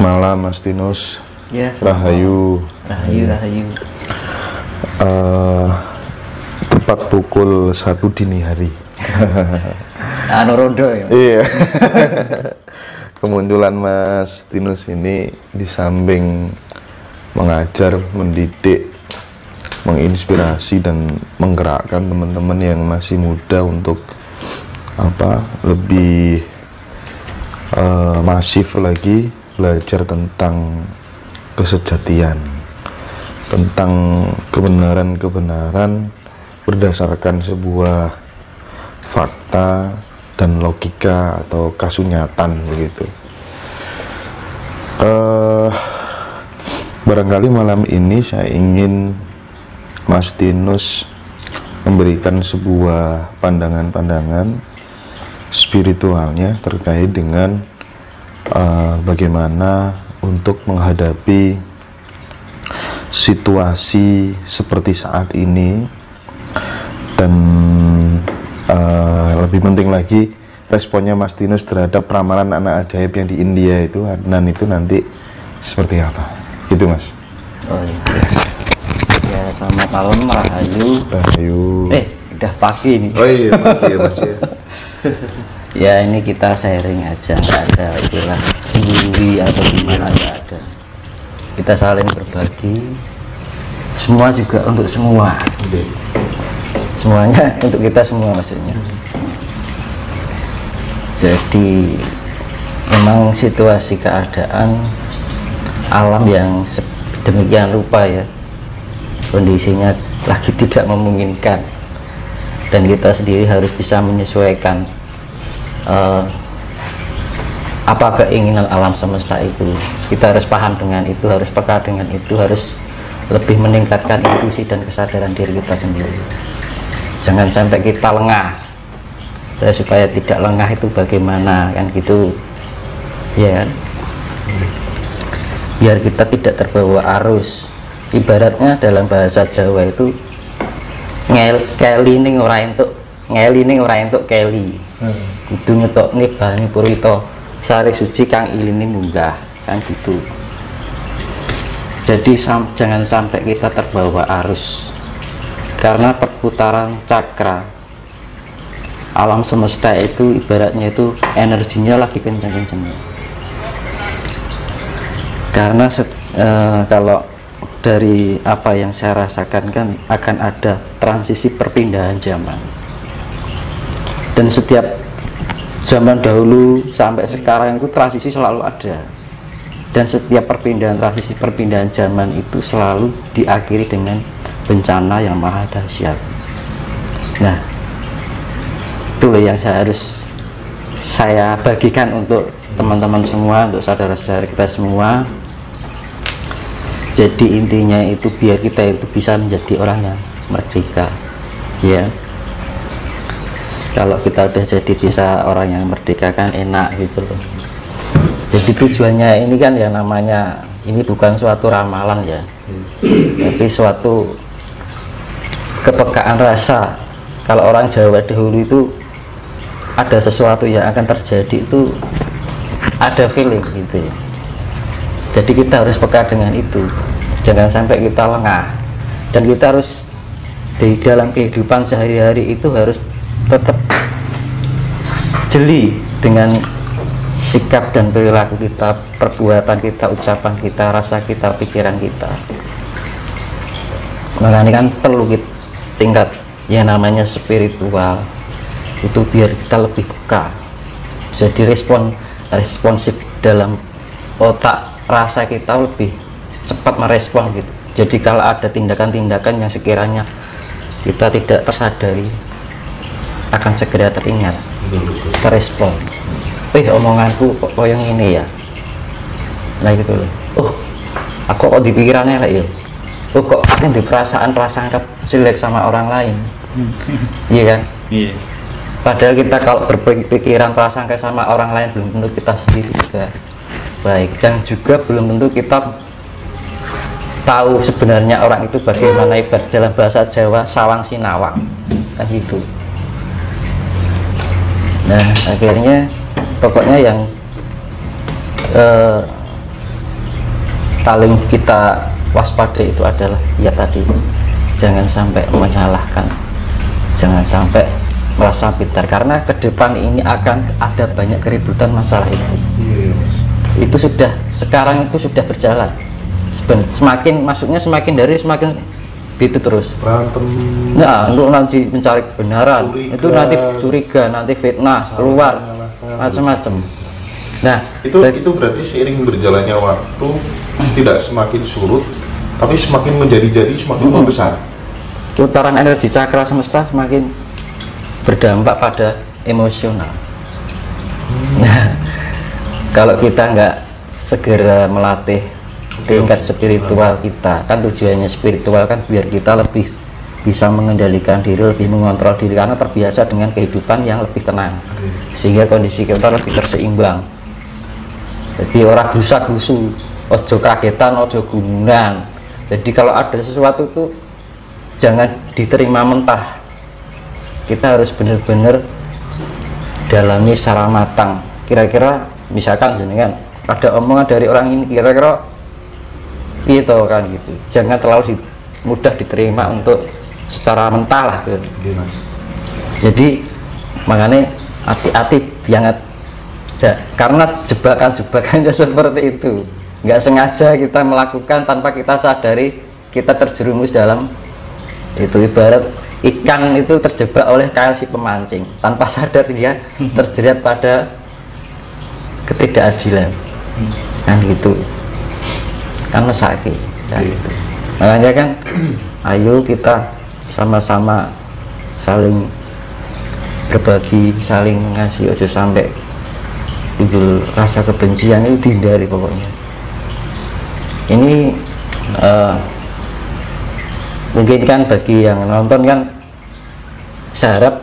Malam Mas Tinus. Ya, Rahayu. Rahayu. Tepat pukul 1 dini hari. Rondo ya. Iya. Kemunculan Mas Tinus ini di samping mengajar, mendidik, menginspirasi dan menggerakkan teman-teman yang masih muda untuk lebih masif lagi belajar tentang kesejatian, tentang kebenaran-kebenaran berdasarkan sebuah fakta dan logika atau kasunyatan begitu. Barangkali malam ini saya ingin Mas Tinus memberikan sebuah pandangan-pandangan spiritualnya terkait dengan bagaimana untuk menghadapi situasi seperti saat ini, dan lebih penting lagi responnya Mas Tinus terhadap ramalan anak ajaib yang di India itu, Adnan itu nanti seperti apa gitu Mas. Oh iya. Ya, selamat malam Rahayu. Udah pagi nih. Oh iya, pagi ya Mas ya. Ya, ini kita sharing aja, nggak ada istilah diri atau gimana, nggak ada. Kita saling berbagi, semua juga untuk semua. Semuanya untuk kita semua maksudnya. Jadi memang situasi keadaan alam yang demikian rupa ya, kondisinya lagi tidak memungkinkan, dan kita sendiri harus bisa menyesuaikan apa keinginan alam semesta itu. Kita harus paham dengan itu, harus peka dengan itu, harus lebih meningkatkan intuisi dan kesadaran diri kita sendiri. Jangan sampai kita lengah. Supaya tidak lengah itu bagaimana kan gitu ya kan? Biar kita tidak terbawa arus. Ibaratnya dalam bahasa Jawa itu ngeli ning ora entuk keli. Kudu ngetokne bani purita sari suci kang ilini munggah kan gitu. Jadi jangan sampai kita terbawa arus, karena perputaran cakra alam semesta itu ibaratnya itu energinya lagi kencang-kencangnya. Karena kalau dari apa yang saya rasakan kan akan ada transisi perpindahan zaman, dan setiap zaman dahulu sampai sekarang itu transisi selalu ada, dan setiap transisi perpindahan zaman itu selalu diakhiri dengan bencana yang maha dahsyat. Nah, itulah yang saya bagikan untuk teman-teman semua, untuk saudara-saudara kita semua. Jadi intinya itu biar kita itu bisa menjadi orang yang merdeka ya. Kalau kita udah jadi bisa orang yang merdeka kan enak gitu loh. Jadi tujuannya ini kan ya, namanya ini bukan suatu ramalan ya, tapi suatu kepekaan rasa. Kalau orang Jawa dahulu itu ada sesuatu yang akan terjadi itu ada feeling gitu ya. Jadi kita harus peka dengan itu, jangan sampai kita lengah, dan kita harus di dalam kehidupan sehari-hari itu harus tetap jeli dengan sikap dan perilaku kita, perbuatan kita, ucapan kita, rasa kita, pikiran kita. Makanya kan perlu tingkat yang namanya spiritual itu biar kita lebih peka, jadi responsif dalam otak rasa kita, lebih cepat merespon gitu. Jadi kalau ada tindakan-tindakan yang sekiranya kita tidak tersadari akan segera teringat, terespon. Omonganku kok yang ini ya, nah gitu loh. Aku kok di pikirannya lah ya, kok aku di perasaan jelek sama orang lain. Iya kan? Iya. Padahal kita kalau berpikiran prasangka sama orang lain belum tentu kita sendiri juga baik, dan juga belum tentu kita tahu sebenarnya orang itu bagaimana. Ibarat dalam bahasa Jawa sawang sinawang kan gitu. Nah akhirnya pokoknya yang paling kita waspada itu adalah ya tadi, jangan sampai menyalahkan, jangan sampai merasa pintar, karena ke depan ini akan ada banyak keributan masalah itu. Itu sudah, sekarang itu sudah berjalan. Semakin masuknya semakin dari semakin itu terus berantem. Nah, untuk nanti mencari kebenaran, Curiga. itu nanti curiga, nanti fitnah keluar, macam-macam. Nah, Itu berarti seiring berjalannya waktu tidak semakin surut, tapi semakin menjadi-jadi, semakin membesar. putaran energi cakra semesta semakin berdampak pada emosional. Nah, kalau kita nggak segera melatih tingkat spiritual kita, kan tujuannya spiritual kan biar kita lebih bisa mengendalikan diri, lebih mengontrol diri, karena terbiasa dengan kehidupan yang lebih tenang, sehingga kondisi kita lebih terseimbang. Jadi orang gusak-gusu, ojo kagetan, ojo gununan. Jadi kalau ada sesuatu itu jangan diterima mentah, kita harus benar-benar dalami secara matang. Kira-kira misalkan jenengan ada omongan dari orang ini, kira-kira itu kan gitu, jangan terlalu mudah diterima untuk secara mentah lah gitu. Jadi makanya hati-hati, jangan, karena jebakan-jebakannya seperti itu, nggak sengaja kita melakukan tanpa kita sadari kita terjerumus dalam itu. Ibarat ikan itu terjebak oleh kail si pemancing, tanpa sadar dia terjerat pada ketidakadilan, kan gitu, kan mesake kan gitu. Makanya kan ayo kita sama-sama saling berbagi, saling ngasih, ojo sampai timbul rasa kebencian, itu dihindari pokoknya. Ini mungkin kan bagi yang nonton kan, saya harap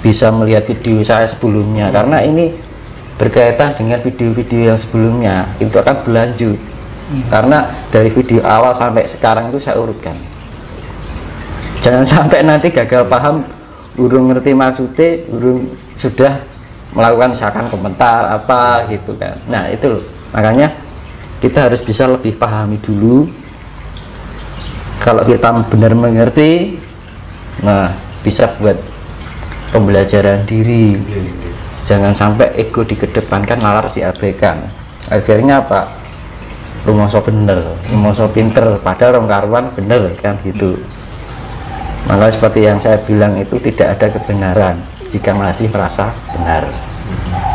bisa melihat video saya sebelumnya, karena ini berkaitan dengan video-video yang sebelumnya, itu akan berlanjut. Karena dari video awal sampai sekarang itu saya urutkan. Jangan sampai nanti gagal paham, urung ngerti maksudnya, urung sudah melakukan misalkan komentar apa gitu kan. Nah itu loh, makanya kita harus bisa lebih pahami dulu. Kalau kita benar mengerti, nah bisa buat pembelajaran diri. Jangan sampai ego dikedepankan, nalar diabaikan. Akhirnya apa? Rumoso bener, rumoso pinter, padahal orang karuan bener kan gitu. Maka seperti yang saya bilang itu, tidak ada kebenaran jika masih merasa benar.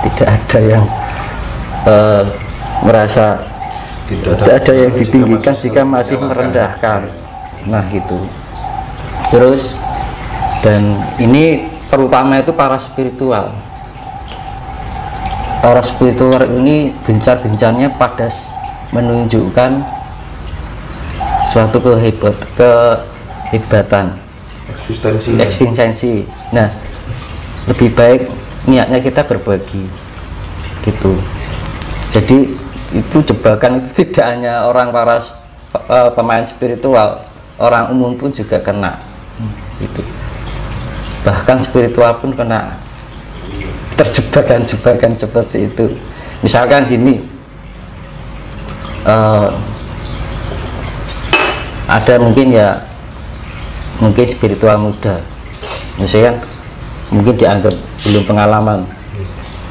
Tidak ada yang merasa, tidak ada yang ditinggikan jika masih merendahkan. Nah gitu. Terus, dan ini terutama itu para spiritual. Para spiritual ini gencar-gencarnya pada menunjukkan suatu kehebatan, eksistensi. Nah, lebih baik niatnya kita berbagi gitu. Jadi itu jebakan itu tidak hanya orang para pemain spiritual, orang umum pun juga kena gitu. Bahkan spiritual pun kena terjebakan-jebakan seperti itu. Misalkan gini, ada mungkin ya, mungkin spiritual muda, misalkan mungkin dianggap belum pengalaman,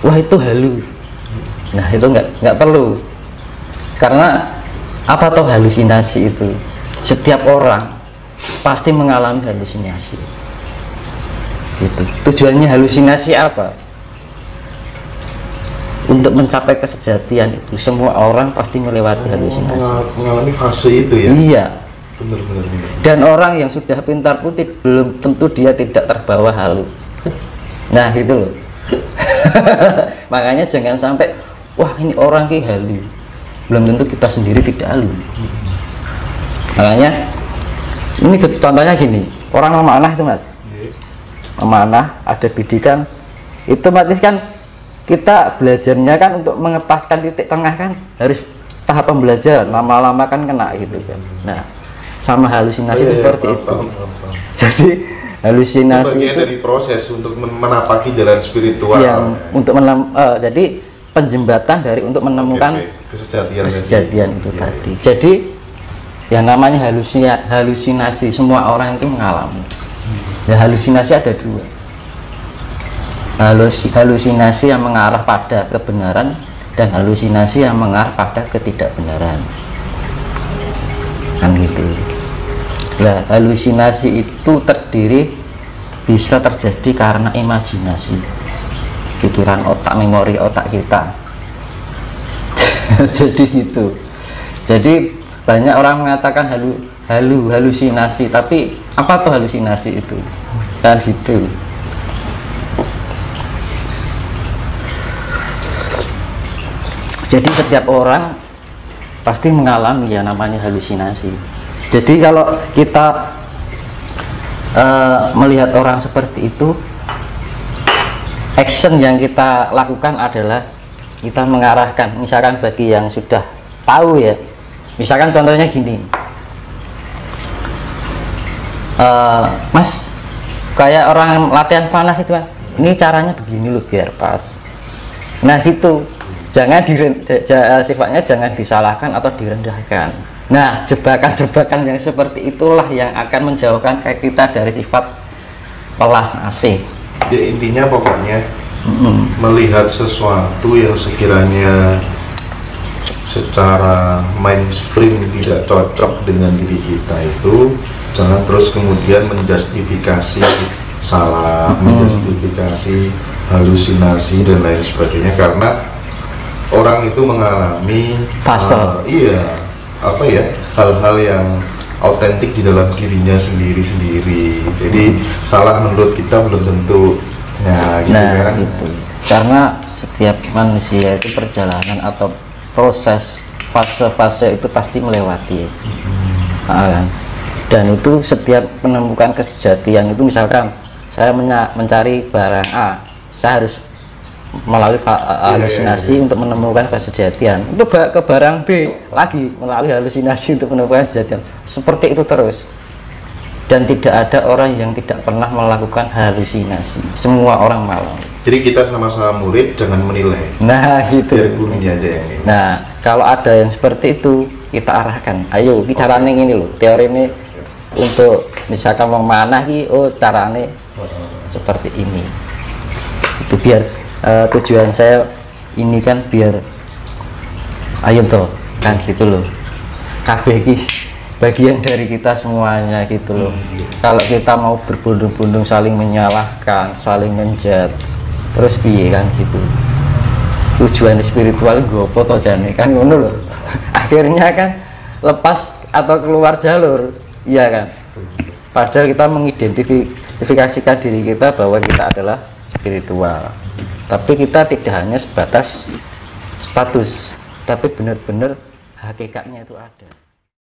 wah itu halu. Nah itu nggak perlu, karena apa toh halusinasi itu, setiap orang pasti mengalami halusinasi gitu. Tujuannya halusinasi apa? Untuk mencapai kesejatian itu, semua orang pasti melewati halusinasi, mengalami fase itu ya. Iya. Benar. Dan orang yang sudah pintar pun belum tentu dia tidak terbawa halu. Nah gitu loh. Makanya jangan sampai, wah ini orang ki halu, belum tentu kita sendiri tidak halu. Makanya ini contohnya gini, orang memanah itu mas, memanah ada bidikan, itu otomatis kan kita belajarnya kan untuk mengepaskan titik tengah kan, harus tahap pembelajaran, lama-lama kan kena gitu kan. Nah sama halusinasi seperti itu. Jadi halusinasi itu bagian dari proses untuk menapaki jalan spiritual yang untuk jadi penjembatan dari untuk menemukan kesejatian itu tadi. Jadi yang namanya halusinasi semua orang itu mengalami. Ya, halusinasi ada dua. Halusinasi yang mengarah pada kebenaran dan halusinasi yang mengarah pada ketidakbenaran. Kan gitu. Nah, halusinasi itu bisa terjadi karena imajinasi, pikiran otak, memori otak kita. Jadi gitu. Jadi banyak orang mengatakan halusinasi, tapi apa tuh halusinasi itu? Kan gitu. Jadi setiap orang pasti mengalami ya namanya halusinasi. Jadi kalau kita melihat orang seperti itu, action yang kita lakukan adalah kita mengarahkan, misalkan bagi yang sudah tahu ya, misalkan contohnya gini, Mas, kayak orang latihan panas itu kan, ini caranya begini loh biar pas. Nah gitu, sifatnya jangan disalahkan atau direndahkan. Nah, jebakan-jebakan yang seperti itulah yang akan menjauhkan kita dari sifat pelas asih. Ya intinya pokoknya melihat sesuatu yang sekiranya secara mainstream tidak cocok dengan diri kita itu, jangan terus kemudian menjustifikasi salah, menjustifikasi halusinasi dan lain sebagainya, karena orang itu mengalami hal-hal yang autentik di dalam dirinya sendiri. Jadi salah menurut kita belum tentu. Kan? Gitu. Karena setiap manusia itu perjalanan atau proses fase-fase itu pasti melewati. Kan? Dan itu setiap menemukan kesejatian itu, misalkan saya mencari barang A, saya harus melalui halusinasi untuk menemukan kesejatian, itu ke barang B lagi melalui halusinasi untuk menemukan kesejatian, seperti itu terus. Dan tidak ada orang yang tidak pernah melakukan halusinasi, semua orang malam. Jadi kita sama-sama murid, jangan menilai. Nah itu. Aja yang ini. Nah kalau ada yang seperti itu, kita arahkan, ayo caranya ini loh, teori ini untuk misalkan mau manah caranya seperti ini, itu biar tujuan saya ini kan biar ayo toh kan gitu loh, kabeh bagian dari kita semuanya gitu loh. Kalau kita mau berbondong-bondong saling menyalahkan, saling menjat, terus piye kan gitu, tujuan spiritual gopo toh jane kan ngono loh. Akhirnya kan lepas atau keluar jalur, iya kan, padahal kita mengidentifikasikan diri kita bahwa kita adalah spiritual. Tapi kita tidak hanya sebatas status, tapi benar-benar hakikatnya itu ada.